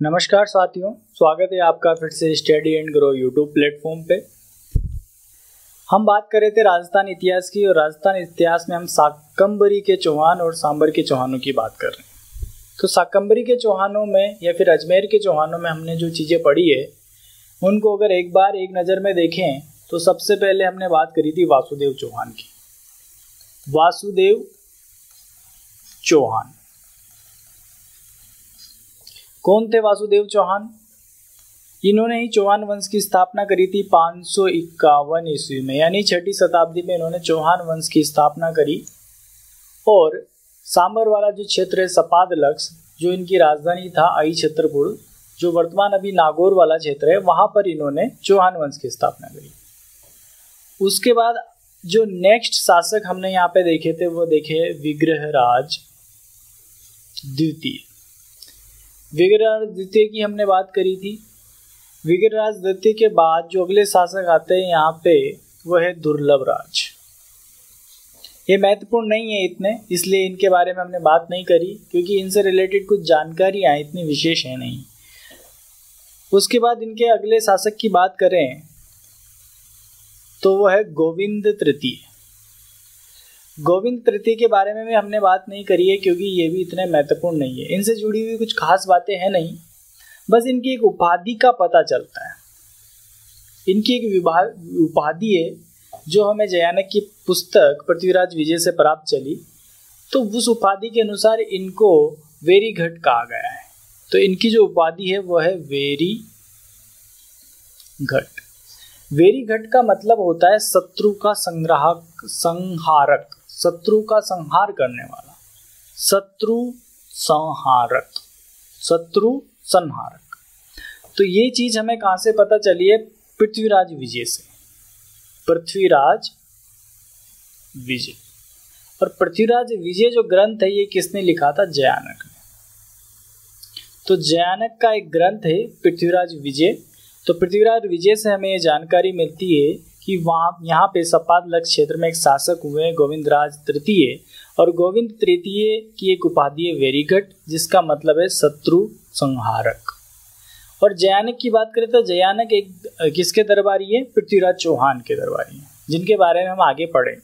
नमस्कार साथियों, स्वागत है आपका फिर से study and grow YouTube platform पे। हम बात कर रहे थे राजस्थान इतिहास की, और राजस्थान इतिहास में हम शाकंभरी के चौहान और सांबर के चौहानों की बात कर रहे हैं। तो शाकंभरी के चौहानों में या फिर अजमेर के चौहानों में हमने जो चीज़ें पढ़ी है उनको अगर एक बार एक नज़र में देखें तो सबसे पहले हमने बात करी थी वासुदेव चौहान की। वासुदेव चौहान कौन थे? वासुदेव चौहान, इन्होंने ही चौहान वंश की स्थापना करी थी 551 ईस्वी में, यानी 6ठी शताब्दी में इन्होंने चौहान वंश की स्थापना करी। और सांबर वाला जो क्षेत्र है सपादलक्ष, जो इनकी राजधानी था आई छत्रपुर, जो वर्तमान अभी नागौर वाला क्षेत्र है, वहां पर इन्होंने चौहान वंश की स्थापना करी। उसके बाद जो नेक्स्ट शासक हमने यहाँ पे देखे थे वो देखे विग्रहराज द्वितीय। विग्रहराज द्वितीय की हमने बात करी थी। विग्रहराज द्वितीय के बाद जो अगले शासक आते हैं यहाँ पे वो है दुर्लभ राज। ये महत्वपूर्ण नहीं है इतने, इसलिए इनके बारे में हमने बात नहीं करी, क्योंकि इनसे रिलेटेड कुछ जानकारियाँ इतनी विशेष है नहीं। उसके बाद इनके अगले शासक की बात करें तो वो है गोविंद तृतीय। गोविंद तृतीय के बारे में भी हमने बात नहीं करी है, क्योंकि ये भी इतने महत्वपूर्ण नहीं है। इनसे जुड़ी हुई कुछ खास बातें हैं नहीं, बस इनकी एक उपाधि का पता चलता है। इनकी एक उपाधि है जो हमें जयानक की पुस्तक पृथ्वीराज विजय से प्राप्त चली, तो उस उपाधि के अनुसार इनको वेरीघट कहा गया है। तो इनकी जो उपाधि है वो है वेरीघट। वेरीघट का मतलब होता है शत्रु का संहारक, शत्रु का संहार करने वाला, शत्रु संहारक, शत्रु संहारक। तो ये चीज हमें कहां से पता चली है? पृथ्वीराज विजय से। पृथ्वीराज विजय। और पृथ्वीराज विजय जो ग्रंथ है ये किसने लिखा था? जयानक ने। तो जयानक का एक ग्रंथ है पृथ्वीराज विजय। तो पृथ्वीराज विजय से हमें ये जानकारी मिलती है कि यहाँ पे सपादलक्ष क्षेत्र में एक शासक हुए गोविंदराज तृतीय, और गोविंद तृतीय की एक उपाधि है वेरीघट, जिसका मतलब है शत्रु संहारक। और जयानक की बात करें तो जयानक एक किसके दरबारी है? पृथ्वीराज चौहान के दरबारी हैं, जिनके बारे में हम आगे पढ़ेंगे।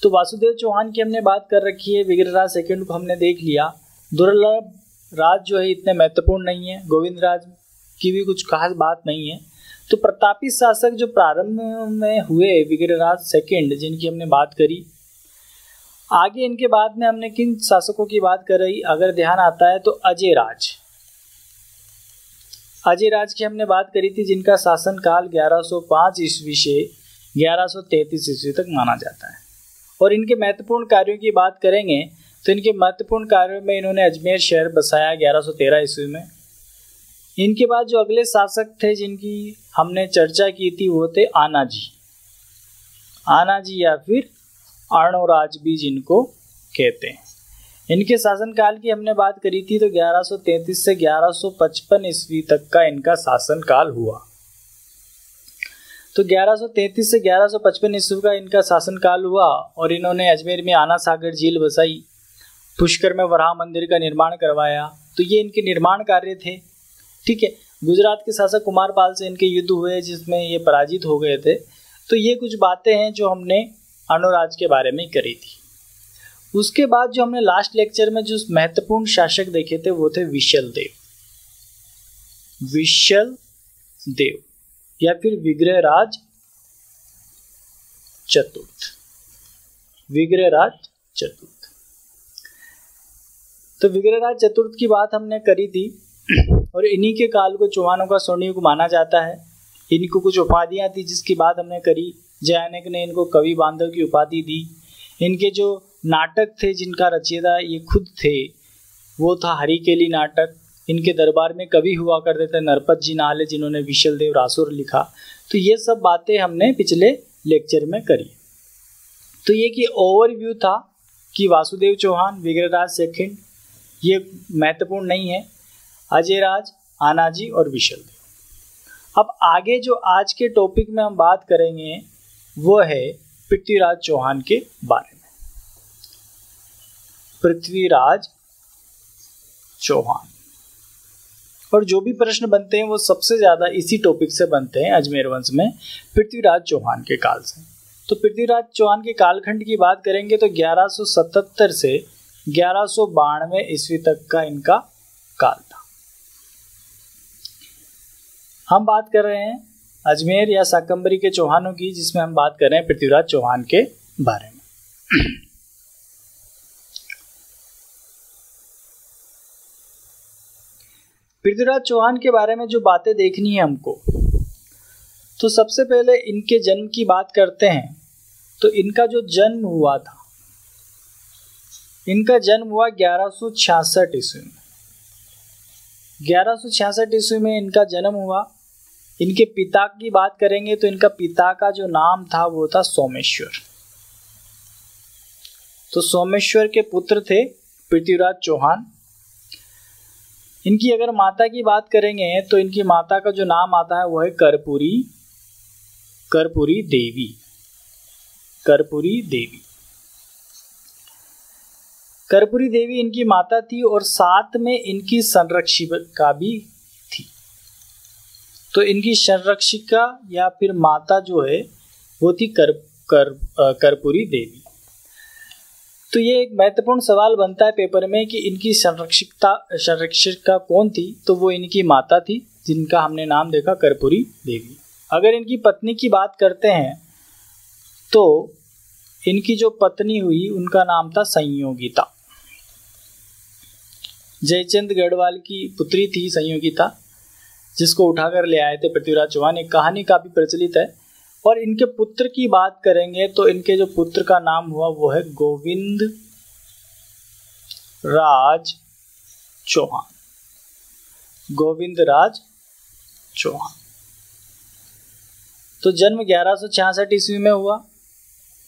तो वासुदेव चौहान की हमने बात कर रखी है। विग्रहराज सेकंड को हमने देख लिया। दुर्लभ राज जो है इतने महत्वपूर्ण नहीं है, गोविंद राज की भी कुछ खास बात नहीं है। तो प्रतापी शासक जो प्रारंभ में हुए विग्रहराज सेकंड, जिनकी हमने बात करी। आगे इनके बाद में हमने किन शासकों की बात कर रही अगर ध्यान आता है तो अजय राज। अजय राज की हमने बात करी थी, जिनका शासन काल 1105 ईस्वी से 1133 ईस्वी तक माना जाता है। और इनके महत्वपूर्ण कार्यों की बात करेंगे तो इनके महत्वपूर्ण कार्यों में इन्होंने अजमेर शहर बसाया 1113 ईस्वी में। इनके बाद जो अगले शासक थे जिनकी हमने चर्चा की थी वो थे आनाजी। आनाजी या फिर अर्णोराज भी जिनको कहते हैं। इनके शासनकाल की हमने बात करी थी, तो 1133 से 1155 ईस्वी तक का इनका शासनकाल हुआ। तो 1133 से 1155 ईस्वी का इनका शासनकाल हुआ, और इन्होंने अजमेर में आना सागर झील बसाई, पुष्कर में वराह मंदिर का निर्माण करवाया। तो ये इनके निर्माण कार्य थे। ठीक है। गुजरात के शासक कुमारपाल से इनके युद्ध हुए, जिसमें ये पराजित हो गए थे। तो ये कुछ बातें हैं जो हमने अर्णोराज के बारे में करी थी। उसके बाद जो हमने लास्ट लेक्चर में जो महत्वपूर्ण शासक देखे थे वो थे विशल देव। विशल देव या फिर विग्रहराज चतुर्थ। विग्रहराज चतुर्थ। तो विग्रहराज चतुर्थ की बात हमने करी थी, और इन्हीं के काल को चौहानों का स्वर्ण युग माना जाता है। इनको कुछ उपाधियां थी जिसकी बात हमने करी। जयानक ने इनको कवि बांधव की उपाधि दी। इनके जो नाटक थे जिनका रचयिता ये खुद थे वो था हरिकेली नाटक। इनके दरबार में कवि हुआ करते थे नरपत जी नाले, जिन्होंने विशल देव रासुर लिखा। तो ये सब बातें हमने पिछले लेक्चर में करी। तो ये कि ओवरव्यू था कि वासुदेव चौहान, विग्रहराज सेकंड, ये महत्वपूर्ण नहीं है। अजय राज, आनाजी और विशल देव। अब आगे जो आज के टॉपिक में हम बात करेंगे वो है पृथ्वीराज चौहान के बारे में। पृथ्वीराज चौहान। और जो भी प्रश्न बनते हैं वो सबसे ज़्यादा इसी टॉपिक से बनते हैं, अजमेर वंश में पृथ्वीराज चौहान के काल से। तो पृथ्वीराज चौहान के कालखंड की बात करेंगे तो 1177 से 1192 ईस्वी तक का इनका काल था। हम बात कर रहे हैं अजमेर या शाकंभरी के चौहानों की, जिसमें हम बात कर रहे हैं पृथ्वीराज चौहान के बारे में। पृथ्वीराज चौहान के बारे में जो बातें देखनी है हमको, तो सबसे पहले इनके जन्म की बात करते हैं। तो इनका जो जन्म हुआ था, इनका जन्म हुआ 1166 ईस्वी में। 1166 ईस्वी में इनका जन्म हुआ। इनके पिता की बात करेंगे तो इनका पिता का जो नाम था वो था सोमेश्वर। तो सोमेश्वर के पुत्र थे पृथ्वीराज चौहान। इनकी अगर माता की बात करेंगे तो इनकी माता का जो नाम आता है वो है कर्पूरी देवी। कर्पूरी देवी इनकी माता थी और साथ में इनकी संरक्षिका भी थी। तो इनकी संरक्षिका या फिर माता जो है वो थी कर्पूरी देवी। तो ये एक महत्वपूर्ण सवाल बनता है पेपर में कि इनकी संरक्षिका कौन थी। तो वो इनकी माता थी, जिनका हमने नाम देखा कर्पूरी देवी। अगर इनकी पत्नी की बात करते हैं तो इनकी जो पत्नी हुई उनका नाम था संयोगिता। जयचंद गढ़वाल की पुत्री थी संयोगिता, जिसको उठाकर ले आए थे पृथ्वीराज चौहान। एक कहानी काफी प्रचलित है। और इनके पुत्र की बात करेंगे तो इनके जो पुत्र का नाम हुआ वो है गोविंद राज चौहान। तो जन्म 1166 ईस्वी में हुआ।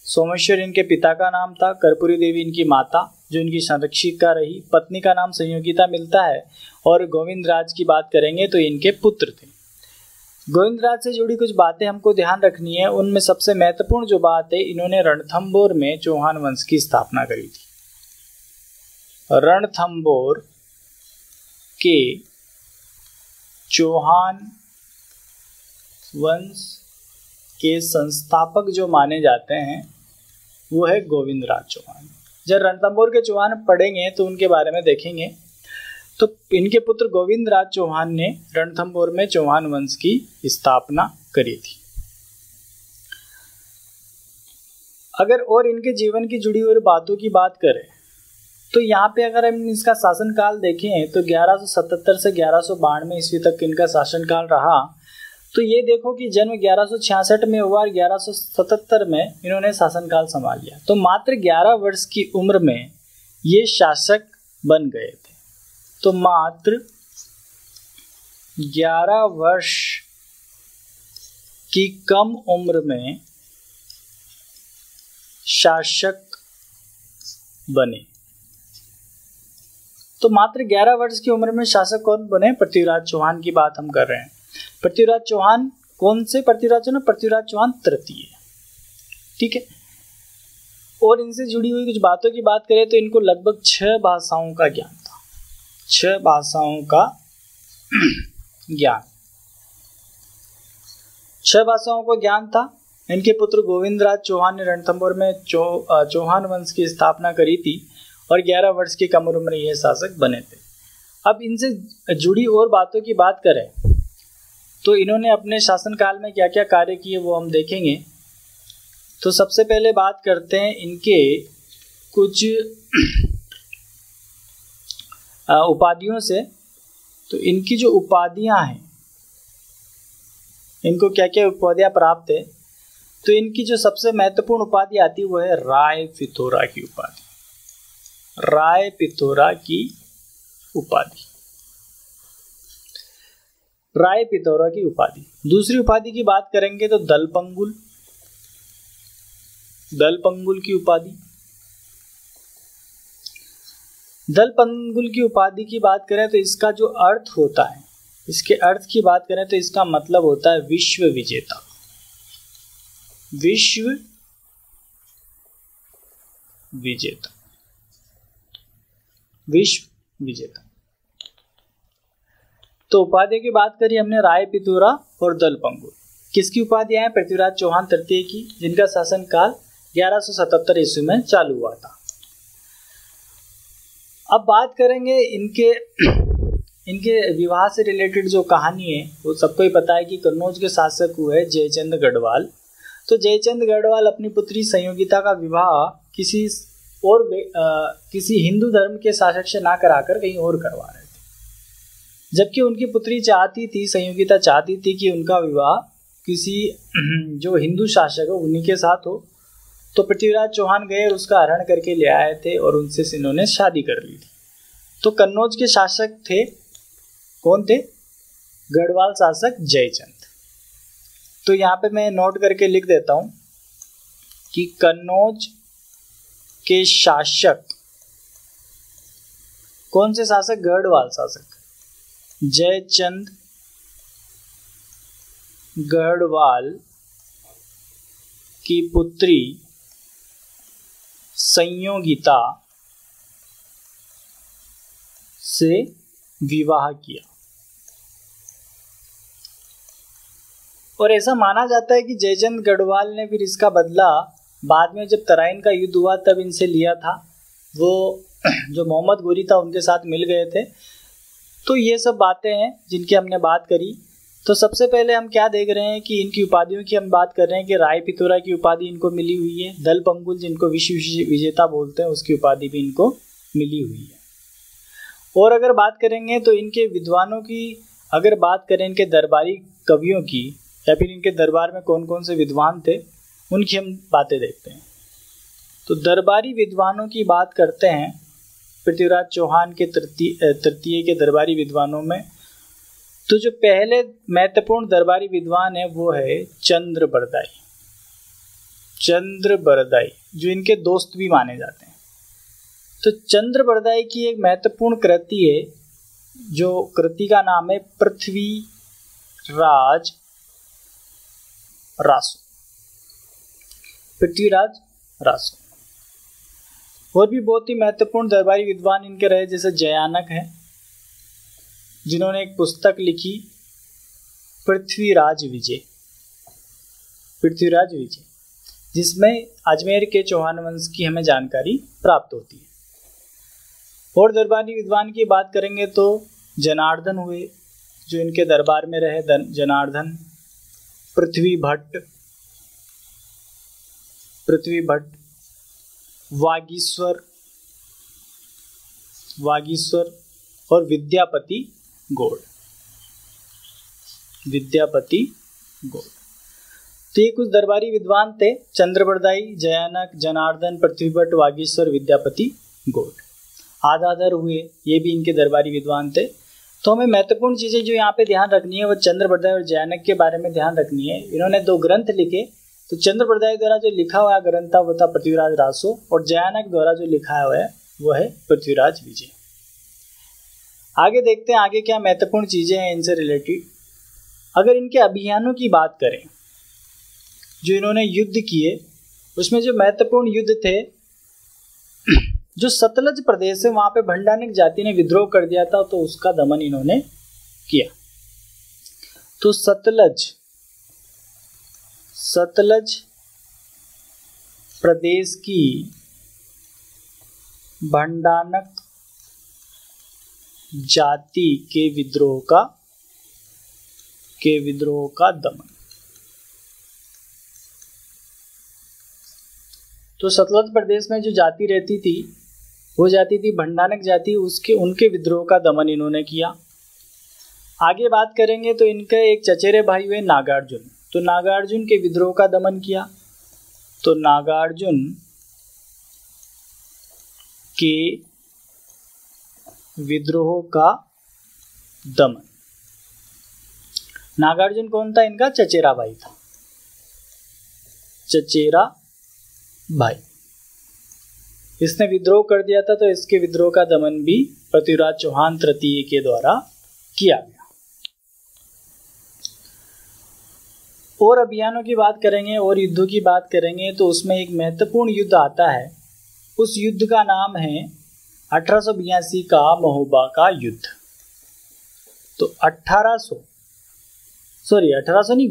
सोमेश्वर इनके पिता का नाम था, कर्पूरी देवी इनकी माता जो इनकी संरक्षिका रही। पत्नी का नाम संयोगिता मिलता है। और गोविंद राज की बात करेंगे तो इनके पुत्र थे। गोविंद राज से जुड़ी कुछ बातें हमको ध्यान रखनी है। उनमें सबसे महत्वपूर्ण जो बात है, इन्होंने रणथंभौर में चौहान वंश की स्थापना करी थी। रणथंभौर के चौहान वंश के संस्थापक जो माने जाते हैं वो है गोविंद राज चौहान। जब रणथंभौर के चौहान पढ़ेंगे तो उनके बारे में देखेंगे। तो इनके पुत्र गोविंद राज चौहान ने रणथंभौर में चौहान वंश की स्थापना करी थी। अगर और इनके जीवन की जुड़ी हुई बातों की बात करें तो यहाँ पे अगर हम इसका शासनकाल देखें तो 1177 से 1192 ईस्वी तक इनका शासनकाल रहा। तो ये देखो कि जन्म 1166 में हुआ और 1177 में इन्होंने शासनकाल संभाल लिया। तो मात्र 11 वर्ष की उम्र में ये शासक बन गए थे। तो मात्र 11 वर्ष की कम उम्र में शासक बने। तो मात्र 11 वर्ष की उम्र में शासक कौन बने? पृथ्वीराज चौहान की बात हम कर रहे हैं। पृथ्वीराज चौहान कौन से पृथ्वीराज चौहान? पृथ्वीराज चौहान तृतीय। ठीक है। और इनसे जुड़ी हुई कुछ बातों की बात करें तो इनको लगभग 6 भाषाओं का ज्ञान था। 6 भाषाओं का ज्ञान 6 भाषाओं का ज्ञान था। इनके पुत्र गोविंद राज चौहान ने रणथंभौर में चौहान वंश की स्थापना करी थी और 11 वर्ष की कम उम्र में ये शासक बने थे। अब इनसे जुड़ी और बातों की बात करें तो इन्होंने अपने शासनकाल में क्या क्या कार्य किए वो हम देखेंगे। तो सबसे पहले बात करते हैं इनके कुछ उपाधियों से। तो इनकी जो उपाधियां हैं, इनको क्या क्या उपाधियां प्राप्त है, तो इनकी जो सबसे महत्वपूर्ण उपाधि आती है वो है राय पिथौरा की उपाधि। राय पिथौरा की उपाधि, राय पिथौरा की उपाधि। दूसरी उपाधि की बात करेंगे तो दलपंगुल, दलपंगुल की उपाधि। दलपंगुल की उपाधि की बात करें तो इसका जो अर्थ होता है, इसके अर्थ की बात करें तो इसका मतलब होता है विश्व विजेता। विश्व विजेता, विश्व विजेता। तो उपाधियों की बात करी हमने राय पितूरा और दलपंगुल। किसकी उपाधियां हैं? पृथ्वीराज चौहान तृतीय की, जिनका शासनकाल 1177 ईस्वी में चालू हुआ था। अब बात करेंगे इनके विवाह से रिलेटेड जो कहानी है वो सबको ही पता है कि कन्नौज के शासक हुए जयचंद गढ़वाल। तो जयचंद गढ़वाल अपनी पुत्री संयोगिता का विवाह किसी हिंदू धर्म के शासक से ना कराकर कहीं और करवा रहे थे, जबकि उनकी पुत्री संयोगिता चाहती थी कि उनका विवाह किसी जो हिंदू शासक हो उन्हीं के साथ हो। तो पृथ्वीराज चौहान गए और उसका हरण करके ले आए थे और उनसे इन्होंने शादी कर ली थी। तो कन्नौज के शासक थे, कौन थे? गढ़वाल शासक जयचंद। तो यहाँ पे मैं नोट करके लिख देता हूं कि कन्नौज के शासक, कौन से शासक? गढ़वाल शासक जयचंद गढ़वाल की पुत्री संयोगिता से विवाह किया। और ऐसा माना जाता है कि जयचंद गढ़वाल ने फिर इसका बदला बाद में जब तराइन का युद्ध हुआ तब इनसे लिया था। वो जो मोहम्मद गोरी था उनके साथ मिल गए थे। तो ये सब बातें हैं जिनकी हमने बात करी। तो सबसे पहले हम क्या देख रहे हैं कि इनकी उपाधियों की हम बात कर रहे हैं कि राय पितूरा की उपाधि इनको मिली हुई है। दलपंगुल जिनको विश्व विजेता बोलते हैं उसकी उपाधि भी इनको मिली हुई है। और अगर बात करेंगे तो इनके विद्वानों की, अगर बात करें इनके दरबारी कवियों की या फिर इनके दरबार में कौन कौन से विद्वान थे उनकी हम बातें देखते हैं। तो दरबारी विद्वानों की बात करते हैं। पृथ्वीराज चौहान के तृतीय के दरबारी विद्वानों में तो जो पहले महत्वपूर्ण दरबारी विद्वान है वो है चंद्रबरदाई। चंद्रबरदाई जो इनके दोस्त भी माने जाते हैं। तो चंद्रबरदाई की एक महत्वपूर्ण कृति है, जो कृति का नाम है पृथ्वीराज रासो। पृथ्वीराज रासो। और भी बहुत ही महत्वपूर्ण दरबारी विद्वान इनके रहे, जैसे जयानक है जिन्होंने एक पुस्तक लिखी पृथ्वीराज विजय, पृथ्वीराज विजय, जिसमें अजमेर के चौहान वंश की हमें जानकारी प्राप्त होती है। और दरबारी विद्वान की बात करेंगे तो जनार्दन हुए जो इनके दरबार में रहे, जनार्दन, पृथ्वी भट्ट, वागीश्वर और विद्यापति गौड़। तो ये कुछ दरबारी विद्वान थे, चंद्रबरदाई, जयानक, जनार्दन, पृथ्वीभट्ट, वागीश्वर, विद्यापति गौड़। आदाधर हुए, ये भी इनके दरबारी विद्वान थे। तो हमें महत्वपूर्ण चीज़ें जो यहाँ पे ध्यान रखनी है वो चंद्रबरदाई और जयानक के बारे में ध्यान रखनी है। इन्होंने 2 ग्रंथ लिखे। तो चंद्रबरदाई द्वारा जो लिखा हुआ ग्रंथ था वो था पृथ्वीराज रासो, और जयानक द्वारा जो लिखा हुआ है वो है पृथ्वीराज विजय। आगे देखते हैं आगे क्या महत्वपूर्ण चीज़ें हैं इनसे रिलेटेड। अगर इनके अभियानों की बात करें जो इन्होंने युद्ध किए, उसमें जो महत्वपूर्ण युद्ध थे, जो सतलज प्रदेश है वहां पे भंडानिक जाति ने विद्रोह कर दिया था, तो उसका दमन इन्होंने किया। तो सतलज प्रदेश की भंडानक जाति के विद्रोह का दमन। तो सतलज प्रदेश में जो जाति रहती थी वो जाति थी भंडानक जाति, उनके विद्रोह का दमन इन्होंने किया। आगे बात करेंगे तो इनके एक चचेरे भाई हुए नागार्जुन, तो नागार्जुन के विद्रोह का दमन किया। तो नागार्जुन के विद्रोह का दमन। नागार्जुन कौन था? इनका चचेरा भाई था, चचेरा भाई। इसने विद्रोह कर दिया था, तो इसके विद्रोह का दमन भी पृथ्वीराज चौहान तृतीय के द्वारा किया गया। और अभियानों की बात करेंगे और युद्धों की बात करेंगे तो उसमें एक महत्वपूर्ण युद्ध आता है। उस युद्ध का नाम है 1882 का महोबा का युद्ध। तो 1800 नहीं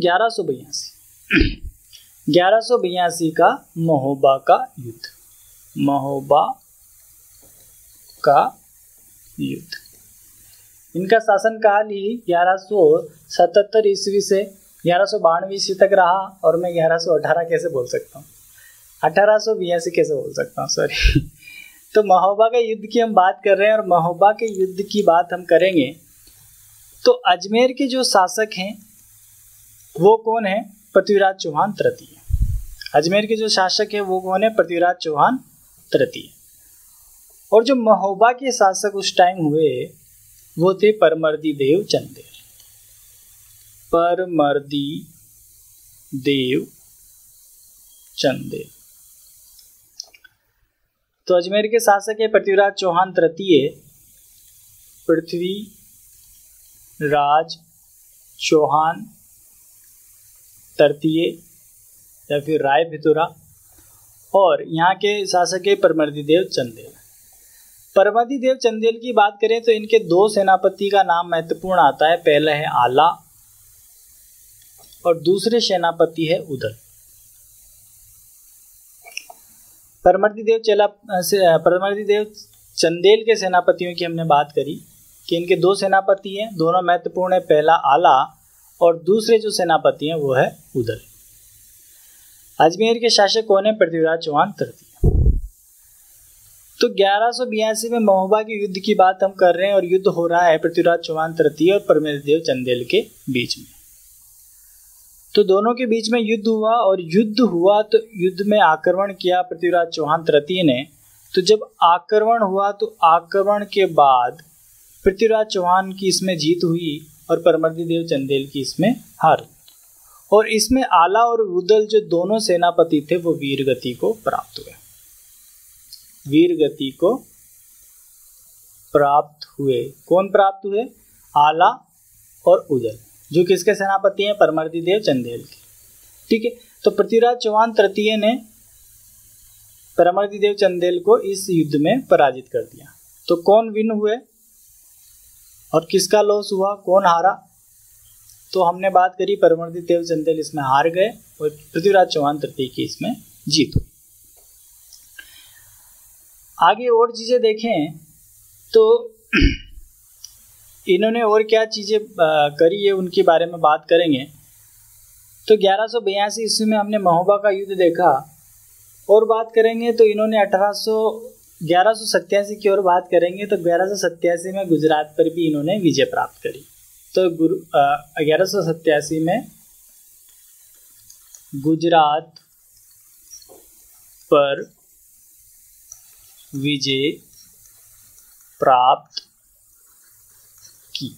1182 का महोबा का युद्ध, महोबा का युद्ध। इनका शासनकाल ही 1177 ईस्वी से 1192 ईस्वी तक रहा, और मैं 1118 कैसे बोल सकता हूँ, 1882 कैसे बोल सकता हूँ, सॉरी। तो महोबा का युद्ध की हम बात कर रहे हैं, और महोबा के युद्ध की बात हम करेंगे तो अजमेर के जो शासक हैं वो कौन है, पृथ्वीराज चौहान तृतीय। अजमेर के जो शासक है वो कौन है, पृथ्वीराज चौहान तृतीय। और जो महोबा के शासक उस टाइम हुए वो थे परमर्दी देव चंदेल, परमर्दी देव चंदेल। तो अजमेर के शासक है पृथ्वीराज चौहान तृतीय, पृथ्वीराज चौहान तृतीय या फिर राय भितुरा, और यहाँ के शासक है परमर्दी देव चंदेल। परमर्दी देव चंदेल की बात करें तो इनके दो सेनापति का नाम महत्वपूर्ण आता है, पहला है आला और दूसरे सेनापति है उदल। परमर्दी देव चंदेल के सेनापतियों की हमने बात करी कि इनके दो सेनापति हैं, दोनों महत्वपूर्ण है, पहला आला और दूसरे जो सेनापति हैं वो है उदल। अजमेर के शासक कौन है, पृथ्वीराज चौहान तृतीय। तो 1182 में महोबा के युद्ध की बात हम कर रहे हैं, और युद्ध हो रहा है पृथ्वीराज चौहान तृतीय और परमर्दी देव चंदेल के बीच में। तो दोनों के बीच में युद्ध हुआ, और युद्ध हुआ तो युद्ध में आक्रमण किया पृथ्वीराज चौहान तृतीय ने। तो जब आक्रमण हुआ तो आक्रमण के बाद पृथ्वीराज चौहान की इसमें जीत हुई और परमर्दी देव चंदेल की इसमें हार। और इसमें आला और उदल जो दोनों सेनापति थे वो वीरगति को प्राप्त हुए, वीरगति को प्राप्त हुए। कौन प्राप्त हुए, आला और उदल, जो किसके सेनापति हैं, परमर्दी देव चंदेल के। ठीक है, तो पृथ्वीराज चौहान तृतीय ने परमर्दी देव चंदेल को इस युद्ध में पराजित कर दिया। तो कौन विन हुए और किसका लॉस हुआ, कौन हारा? तो हमने बात करी परमर्दी देव चंदेल इसमें हार गए और पृथ्वीराज चौहान तृतीय की इसमें जीत हुई। आगे और चीजें देखें तो इन्होंने और क्या चीजें करी है उनके बारे में बात करेंगे। तो 1182 ईस्वी में हमने महोबा का युद्ध देखा, और बात करेंगे तो इन्होंने 1187 की ओर बात करेंगे तो 1187 में गुजरात पर भी इन्होंने विजय प्राप्त करी। तो 1187 में गुजरात पर विजय प्राप्त की।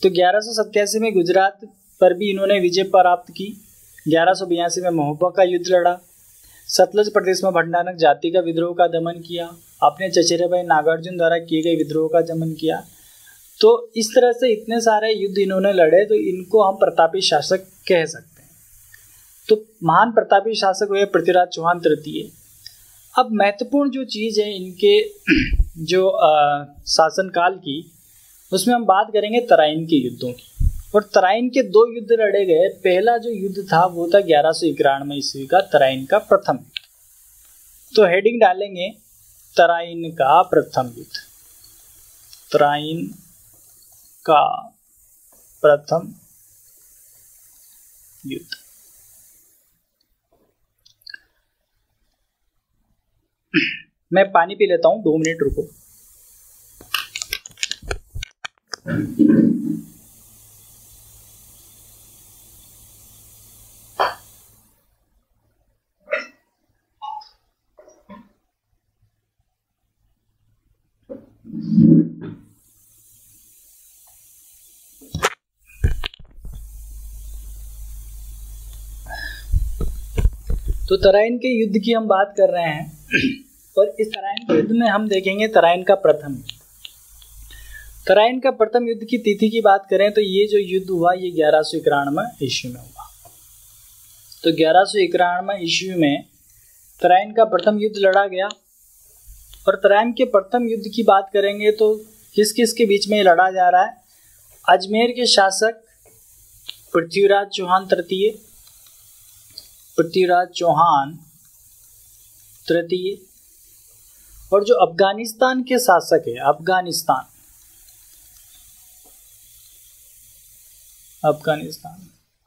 तो 1187 में गुजरात पर भी इन्होंने विजय प्राप्त की। 1182 में महोबा का युद्ध लड़ा, सतलज प्रदेश में भंडारक जाति का विद्रोह का दमन किया, अपने चचेरे भाई नागार्जुन द्वारा किए गए विद्रोह का दमन किया। तो इस तरह से इतने सारे युद्ध इन्होंने लड़े, तो इनको हम प्रतापी शासक कह सकते हैं। तो महान प्रतापी शासक हुए पृथ्वीराज चौहान तृतीय। अब महत्वपूर्ण जो चीज़ है इनके जो शासनकाल की, उसमें हम बात करेंगे तराइन के युद्धों की। और तराइन के दो युद्ध लड़े गए। पहला जो युद्ध था वो था 1191 ईस्वी का तराइन का प्रथम युद्ध। तो हेडिंग डालेंगे तराइन का प्रथम युद्ध, तराइन का प्रथम युद्ध। मैं पानी पी लेता हूं, 2 मिनट रुको। तो तराइन के युद्ध की हम बात कर रहे हैं, और इस तराइन के युद्ध में हम देखेंगे तराइन का प्रथम युद्ध। तराइन का प्रथम युद्ध की तिथि की बात करें तो ये जो युद्ध हुआ ये 1191 ईस्वी में हुआ। तो 1191 ईस्वी में तराइन का प्रथम युद्ध लड़ा गया। और तराइन के प्रथम युद्ध की बात करेंगे तो किस किस के बीच में ये लड़ा जा रहा है? अजमेर के शासक पृथ्वीराज चौहान तृतीय, पृथ्वीराज चौहान तृतीय, और जो अफगानिस्तान के शासक है,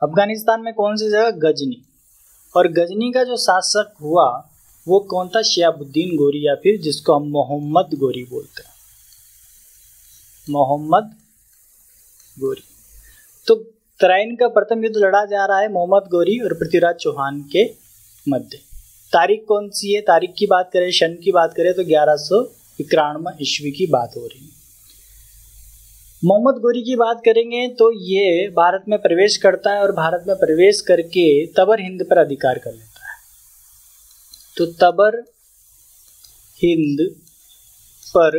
अफगानिस्तान में कौन सी जगह? गजनी। और गजनी का जो शासक हुआ वो कौन था? शिहाबुद्दीन गोरी, या फिर जिसको हम मोहम्मद गोरी बोलते हैं, मोहम्मद गोरी। तो तराइन का प्रथम युद्ध लड़ा जा रहा है मोहम्मद गोरी और पृथ्वीराज चौहान के मध्य। तारीख कौन सी है? तारीख की बात करें, सन की बात करें तो 1191 ईस्वी की बात हो रही है। मोहम्मद गोरी की बात करेंगे तो ये भारत में प्रवेश करता है और भारत में प्रवेश करके तबर हिंद पर अधिकार कर लेता है। तो तबर हिंद पर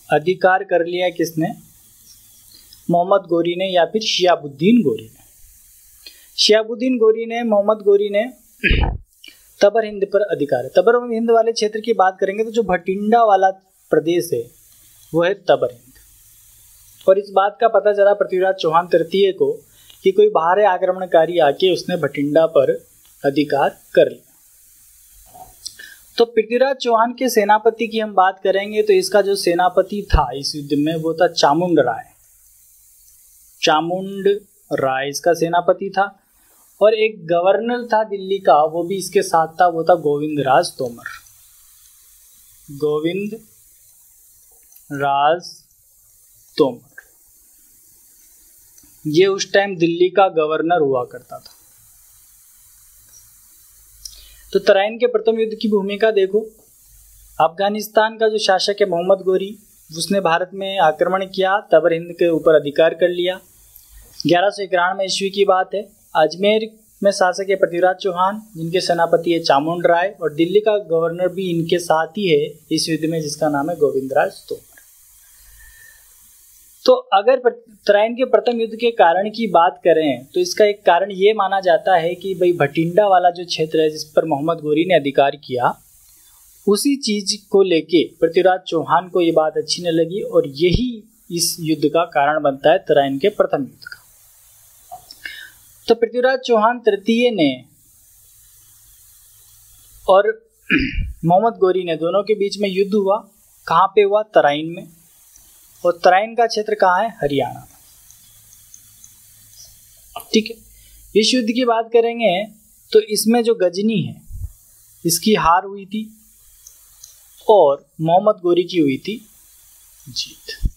अधिकार कर लिया किसने? मोहम्मद गोरी ने, या फिर शिहाबुद्दीन गोरी ने। शिहाबुद्दीन गोरी ने, मोहम्मद गोरी ने तबर हिंद पर अधिकार है। तबर हिंद वाले क्षेत्र की बात करेंगे तो जो भटिंडा वाला प्रदेश है वो है तबर हिंद। और इस बात का पता चला पृथ्वीराज चौहान तृतीय को कि कोई बाहरी आक्रमणकारी आके उसने भटिंडा पर अधिकार कर लिया। तो पृथ्वीराज चौहान के सेनापति की हम बात करेंगे तो इसका जो सेनापति था इस युद्ध में वो था चामुंड राय। चामुंड राय इसका सेनापति था। और एक गवर्नर था दिल्ली का, वो भी इसके साथ था, वो था गोविंदराज तोमर। गोविंदराज तोमर ये उस टाइम दिल्ली का गवर्नर हुआ करता था। तो तराइन के प्रथम युद्ध की भूमिका देखो। अफगानिस्तान का जो शासक है मोहम्मद गोरी, उसने भारत में आक्रमण किया, तबर हिंद के ऊपर अधिकार कर लिया। 1191 ईस्वी की बात है। अजमेर में शासक है पृथ्वीराज चौहान, जिनके सेनापति है चामुंड राय, और दिल्ली का गवर्नर भी इनके साथ ही है इस युद्ध में, जिसका नाम है गोविंदराज तोमर। तो अगर तराइन के प्रथम युद्ध के कारण की बात करें तो इसका एक कारण ये माना जाता है कि भाई भटिंडा वाला जो क्षेत्र है जिस पर मोहम्मद गोरी ने अधिकार किया, उसी चीज को लेके पृथ्वीराज चौहान को ये बात अच्छी न लगी और यही इस युद्ध का कारण बनता है तराइन के प्रथम युद्ध का। तो पृथ्वीराज चौहान तृतीय ने और मोहम्मद गोरी ने दोनों के बीच में युद्ध हुआ। कहाँ पे हुआ? तराइन में। और तराइन का क्षेत्र कहाँ है? हरियाणा में। ठीक है, इस युद्ध की बात करेंगे तो इसमें जो गजनी है इसकी हार हुई थी और मोहम्मद गोरी की हुई थी जीत।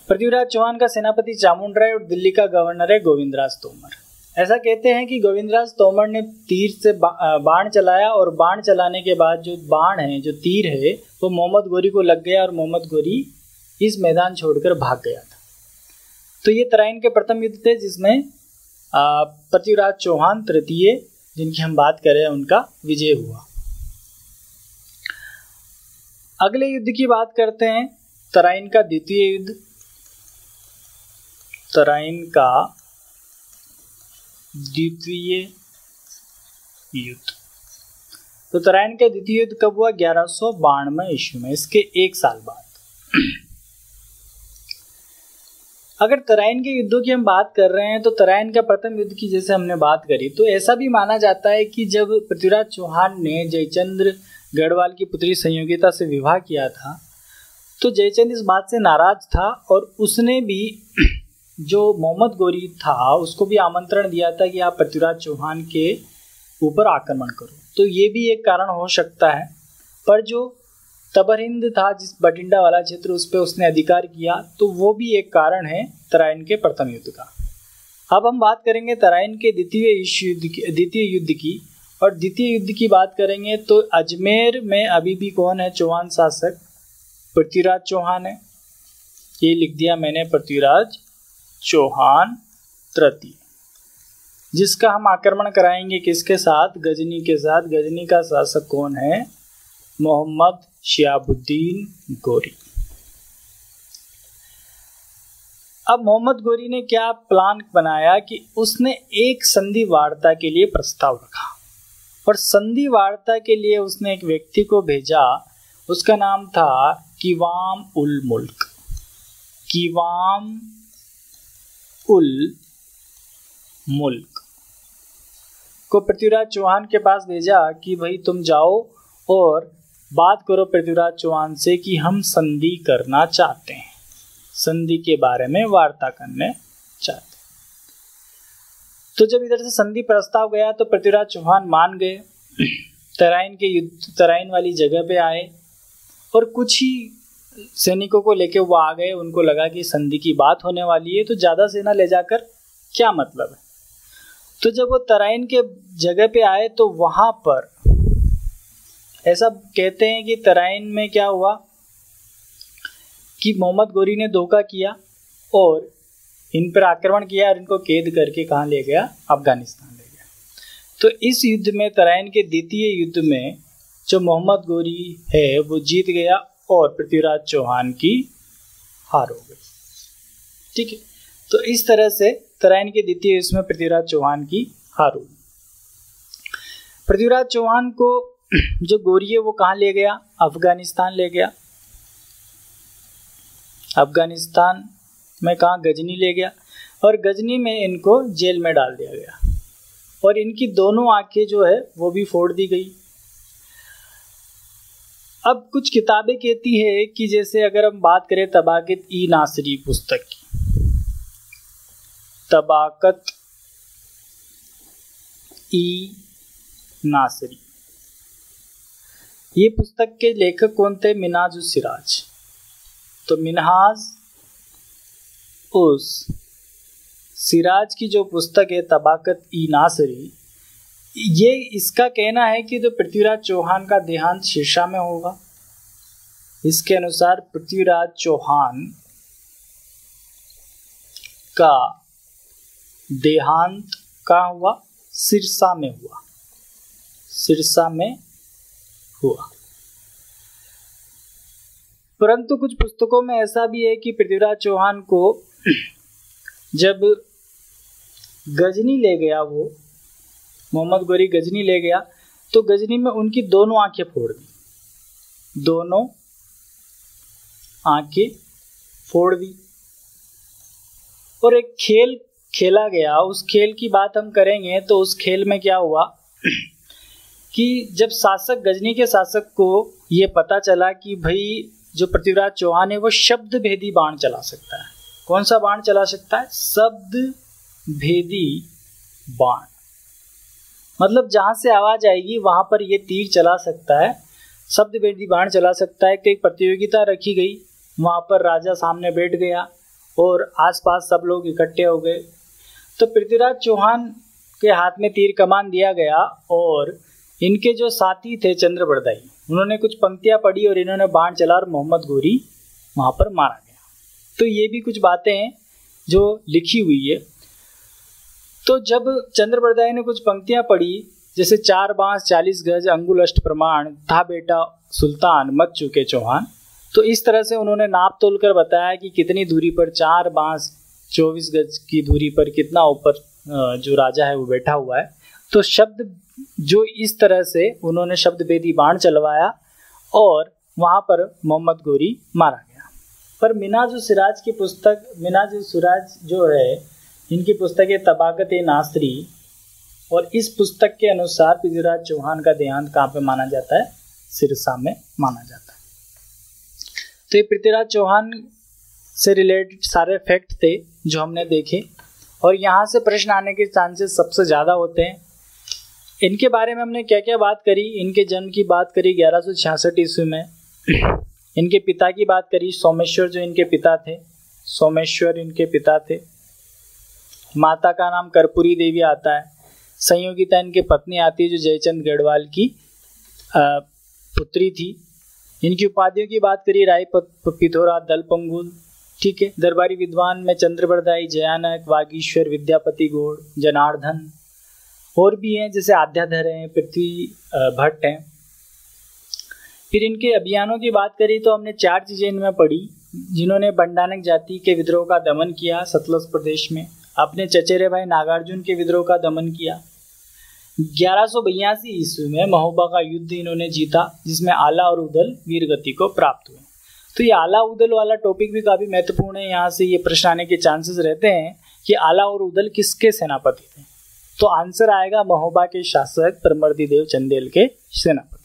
पृथ्वीराज चौहान का सेनापति चामुंड राय और दिल्ली का गवर्नर है गोविंदराज तोमर। ऐसा कहते हैं कि गोविंदराज तोमर ने तीर से बाण चलाया और बाण चलाने के बाद जो बाण है, जो तीर है, वो मोहम्मद गोरी को लग गया और मोहम्मद गोरी इस मैदान छोड़कर भाग गया था। तो ये तराइन के प्रथम युद्ध थे जिसमें पृथ्वीराज चौहान तृतीय, जिनकी हम बात करें, उनका विजय हुआ। अगले युद्ध की बात करते हैं, तराइन का द्वितीय युद्ध। तराइन का द्वितीय युद्ध। तो तराइन का द्वितीय युद्ध कब हुआ? 1192 ईस्वी में, इसके एक साल बाद। अगर तराइन के युद्धों की हम बात कर रहे हैं तो तराइन का प्रथम युद्ध की जैसे हमने बात करी, तो ऐसा भी माना जाता है कि जब पृथ्वीराज चौहान ने जयचंद्र गढ़वाल की पुत्री संयोगिता से विवाह किया था तो जयचंद इस बात से नाराज था और उसने भी जो मोहम्मद गोरी था उसको भी आमंत्रण दिया था कि आप पृथ्वीराज चौहान के ऊपर आक्रमण करो। तो ये भी एक कारण हो सकता है। पर जो तबर हिंद था, जिस भटिंडा वाला क्षेत्र, उस पर उसने अधिकार किया, तो वो भी एक कारण है तराइन के प्रथम युद्ध का। अब हम बात करेंगे तराइन के द्वितीय युद्ध की। और द्वितीय युद्ध की बात करेंगे तो अजमेर में अभी भी कौन है चौहान शासक? पृथ्वीराज चौहान है। ये लिख दिया मैंने, पृथ्वीराज चौहान तृतीय, जिसका हम आक्रमण कराएंगे किसके साथ? गजनी के साथ। गजनी का शासक कौन है? मोहम्मद शिहाबुद्दीन गोरी। अब मोहम्मद गोरी ने क्या प्लान बनाया कि उसने एक संधि वार्ता के लिए प्रस्ताव रखा और संधि वार्ता के लिए उसने एक व्यक्ति को भेजा उसका नाम था कीवाम उल मुल्क। कीवाम उल मुल्क को पृथ्वीराज चौहान के पास भेजा कि भाई तुम जाओ और बात करो पृथ्वीराज चौहान से कि हम संधि करना चाहते हैं, संधि के बारे में वार्ता करने चाहते हैं। तो जब इधर से संधि प्रस्ताव गया तो पृथ्वीराज चौहान मान गए। तराइन के युद्ध, तराइन वाली जगह पे आए और कुछ ही सैनिकों को लेके वो आ गए। उनको लगा कि संधि की बात होने वाली है तो ज़्यादा सेना ले जाकर क्या मतलब है। तो जब वो तराइन के जगह पे आए तो वहाँ पर ऐसा कहते हैं कि तराइन में क्या हुआ कि मोहम्मद गोरी ने धोखा किया और इन पर आक्रमण किया और इनको कैद करके कहाँ ले गया, अफगानिस्तान ले गया। तो इस युद्ध में, तराइन के द्वितीय युद्ध में, जो मोहम्मद गोरी है वो जीत गया और पृथ्वीराज चौहान की हार हो गई। ठीक है, तो इस तरह से तराइन के द्वितीय युद्ध में पृथ्वीराज चौहान की हार हुई। पृथ्वीराज चौहान को जो गोरी है वो कहाँ ले गया, अफगानिस्तान ले गया। अफगानिस्तान में कहाँ, गजनी ले गया और गजनी में इनको जेल में डाल दिया गया और इनकी दोनों आंखें जो है वो भी फोड़ दी गई। अब कुछ किताबें कहती है कि जैसे अगर हम बात करें तबाकत ई नासरी पुस्तक की, तबाकत ई नासरी, ये पुस्तक के लेखक कौन थे, मिन्हाज उस सिराज। तो मिन्हाज उस सिराज की जो पुस्तक है तबाकत ई नासरी, ये इसका कहना है कि तो पृथ्वीराज चौहान का देहांत सिरसा में होगा। इसके अनुसार पृथ्वीराज चौहान का देहांत कहाँ हुआ, सिरसा में हुआ, सिरसा में हुआ। परंतु कुछ पुस्तकों में ऐसा भी है कि पृथ्वीराज चौहान को जब गजनी ले गया, वो मोहम्मद गोरी गजनी ले गया तो गजनी में उनकी दोनों आंखें फोड़ दी, दोनों आंखें फोड़ दी। और एक खेल खेला गया, उस खेल की बात हम करेंगे तो उस खेल में क्या हुआ कि जब शासक, गजनी के शासक को ये पता चला कि भाई जो पृथ्वीराज चौहान है वो शब्द भेदी बाण चला सकता है। कौन सा बाण चला सकता है, शब्द भेदी बाण, मतलब जहां से आवाज आएगी वहां पर ये तीर चला सकता है, शब्द भेदी बाण चला सकता है। तो एक प्रतियोगिता रखी गई, वहां पर राजा सामने बैठ गया और आसपास सब लोग इकट्ठे हो गए। तो पृथ्वीराज चौहान के हाथ में तीर कमान दिया गया और इनके जो साथी थे चंद्रबरदाई, उन्होंने कुछ पंक्तियां पढ़ी और इन्होंने बाण चला और मोहम्मद गोरी वहां पर मारा गया। तो ये भी कुछ बातें हैं जो लिखी हुई है। तो जब चंद्रबरदाई ने कुछ पंक्तियां पढ़ी, जैसे 4 बांस 40 गज अंगुल अष्ट प्रमाण, था बेटा सुल्तान मत चुके चौहान, तो इस तरह से उन्होंने नाप तोल कर बताया कि कितनी दूरी पर 4 बांस 24 गज की दूरी पर कितना ऊपर जो राजा है वो बैठा हुआ है। तो शब्द जो इस तरह से उन्होंने शब्द भेदी बाण चलवाया और वहां पर मोहम्मद गोरी मारा गया। पर मिन्हाज उस सिराज की पुस्तक, मिन्हाज उस सिराज जो है, इनकी पुस्तक है तबाकत ए नासरी, और इस पुस्तक के अनुसार पृथ्वीराज चौहान का देहांत कहाँ पे माना जाता है, सिरसा में माना जाता है। तो ये पृथ्वीराज चौहान से रिलेटेड सारे फैक्ट थे जो हमने देखे, और यहाँ से प्रश्न आने के चांसेस सबसे ज़्यादा होते हैं। इनके बारे में हमने क्या क्या बात करी, इनके जन्म की बात करी 1166 ईस्वी में, इनके पिता की बात करी, सोमेश्वर जो इनके पिता थे, सोमेश्वर इनके पिता थे। माता का नाम कर्पूरी देवी आता है। संयोगिता इनके पत्नी आती है जो जयचंद गढ़वाल की पुत्री थी। इनकी उपाधियों की बात करी, राय पिथोरा, दलपंगुल, ठीक है। दरबारी विद्वान में चंद्रबरदाई, जयानक, वागीश्वर, विद्यापति गौड़, जनार्दन, और भी हैं जैसे आद्याधर हैं, पृथ्वी भट्ट हैं। फिर इनके अभियानों की बात करी तो हमने 4 चीज़ें इनमें पढ़ी, जिन्होंने बंडानक जाति के विद्रोह का दमन किया सतलज प्रदेश में, अपने चचेरे भाई नागार्जुन के विद्रोह का दमन किया, 1182 ईस्वी में महोबा का युद्ध इन्होंने जीता, जिसमें आला और उदल वीरगति को प्राप्त हुए। तो ये आला उदल वाला टॉपिक भी काफी महत्वपूर्ण है। यहाँ से ये प्रश्न आने के चांसेस रहते हैं कि आला और उदल किसके सेनापति थे। तो आंसर आएगा महोबा के शासक परमर्दिदेव चंदेल के सेनापति।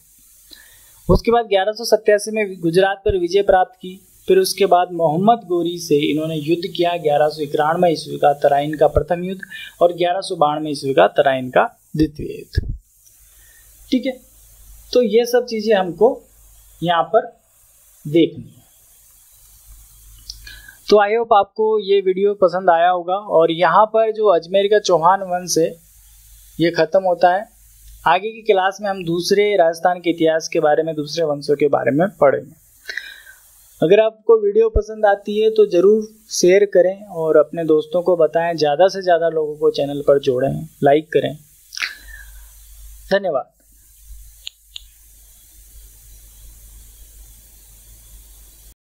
उसके बाद 1187 में गुजरात पर विजय प्राप्त की। फिर उसके बाद मोहम्मद गोरी से इन्होंने युद्ध किया। 1191 ईस्वी का तराइन का प्रथम युद्ध और 1192 ईस्वी का तराइन का द्वितीय युद्ध। ठीक है, तो ये सब चीजें हमको यहाँ पर देखनी है। तो आई होप आपको ये वीडियो पसंद आया होगा। और यहाँ पर जो अजमेर का चौहान वंश है ये खत्म होता है। आगे की क्लास में हम दूसरे राजस्थान के इतिहास के बारे में, दूसरे वंशों के बारे में पढ़ेंगे। अगर आपको वीडियो पसंद आती है तो ज़रूर शेयर करें और अपने दोस्तों को बताएं। ज़्यादा से ज़्यादा लोगों को चैनल पर जोड़ें, लाइक करें। धन्यवाद।